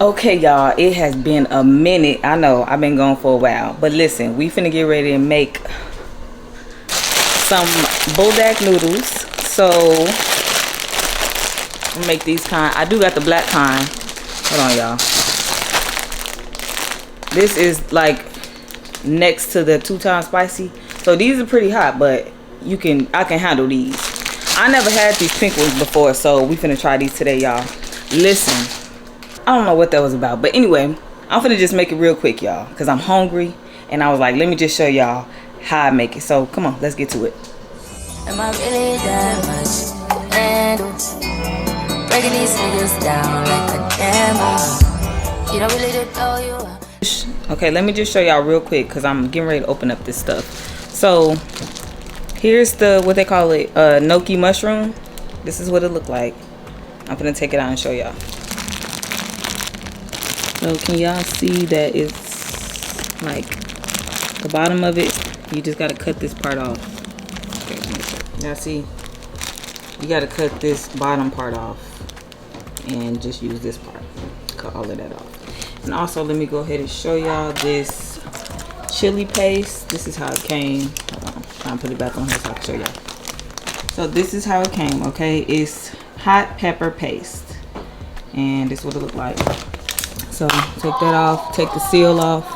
Okay, y'all, it has been a minute. I know I've been gone for a while, but listen, we finna get ready to make some BULDAK noodles. So I'll make these kind. I do got the black kind. Hold on, y'all. This is like next to the 2 times spicy. So these are pretty hot, but I can handle these. I never had these pink ones before, so we finna try these today, y'all. Listen, I don't know what that was about, but anyway, I'm finna just make it real quick, y'all, because I'm hungry, and I was like, let me just show y'all how I make it. So come on, let's get to it. Am I really that much to handle? Breaking these niggas down like a camera. You don't really know you are. Okay, let me just show y'all real quick, because I'm getting ready to open up this stuff. So here's the, what they call it, Enoki mushroom. This is what it looked like. I'm gonna take it out and show y'all. So can y'all see that it's like the bottom of it? You just gotta cut this part off. Okay, y'all see? You gotta cut this bottom part off and just use this part. Cut all of that off. And also, let me go ahead and show y'all this chili paste. This is how it came. I'm trying to put it back on here so I can show y'all. So this is how it came, okay? It's hot pepper paste. And this is what it looked like. So take that off, take the seal off.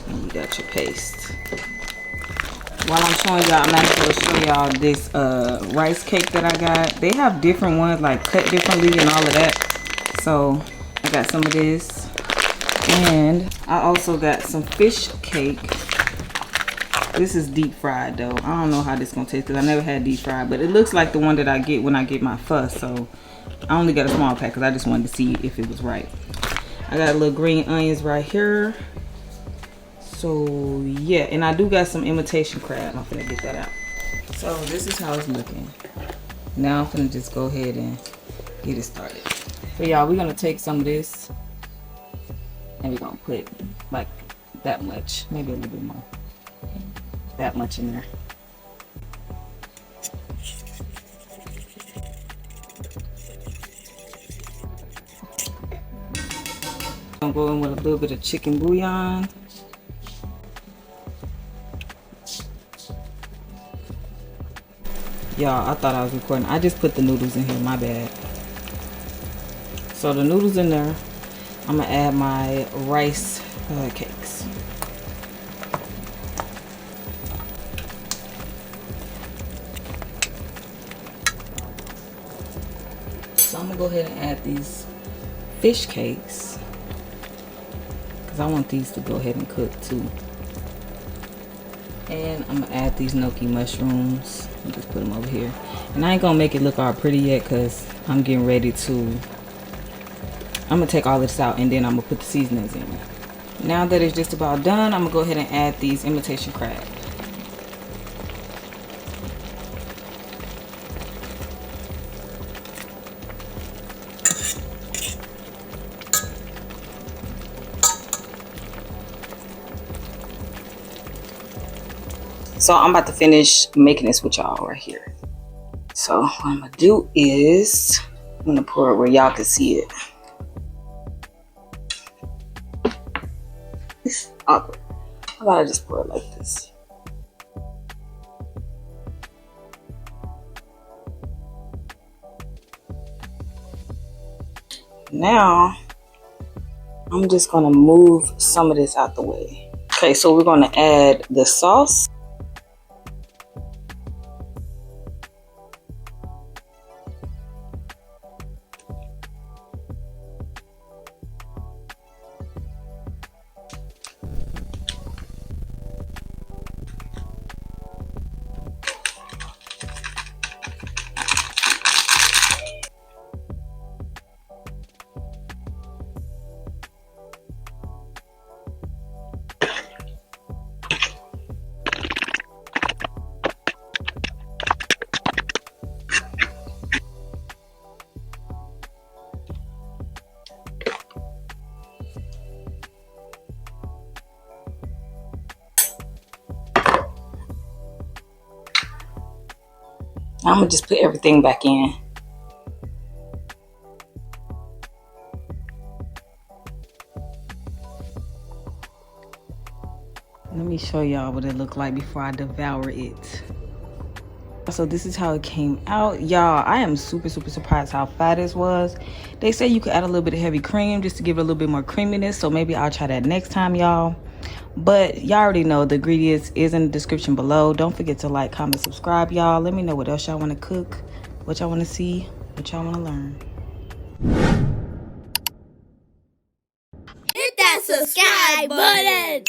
And you got your paste. While I'm showing y'all, I'm actually going to show y'all this rice cake that I got. They have different ones, like cut differently and all of that. So I got some of this. And I also got some fish cake. This is deep fried though. I don't know how this is going to taste because I never had deep fried. But it looks like the one that I get when I get my pho. So I only got a small pack because I just wanted to see if it was right. I got a little green onions right here. So yeah, and I do got some imitation crab. I'm gonna get that out. So this is how it's looking. Now I'm gonna just go ahead and get it started. So y'all, we're gonna take some of this and we're gonna put like that much, maybe a little bit more. That much in there. I'm going to go in with a little bit of chicken bouillon. Y'all, I thought I was recording. I just put the noodles in here, my bad. So the noodles in there, I'm gonna add my rice cakes. So I'm gonna go ahead and add these fish cakes because I want these to go ahead and cook too. And I'm gonna add these Enoki mushrooms. Just put them over here. And I ain't gonna make it look all pretty yet because I'm getting ready to. I'm gonna take all this out and then I'm gonna put the seasonings in. Now that it's just about done, I'm gonna go ahead and add these imitation crab. So I'm about to finish making this with y'all right here. So what I'm gonna do is I'm gonna pour it where y'all can see it. It's awkward. How about I just pour it like this? Now I'm just gonna move some of this out the way. Okay, so we're gonna add the sauce. I'm gonna just put everything back in. Let me show y'all what it looked like before I devour it. So this is how it came out. Y'all, I am super surprised how fat this was. They say you could add a little bit of heavy cream just to give it a little bit more creaminess. So maybe I'll try that next time, y'all. But y'all already know the ingredients is in the description below. Don't forget to like, comment, subscribe, y'all. Let me know what else y'all want to cook, what y'all want to see, what y'all want to learn. Hit that subscribe button.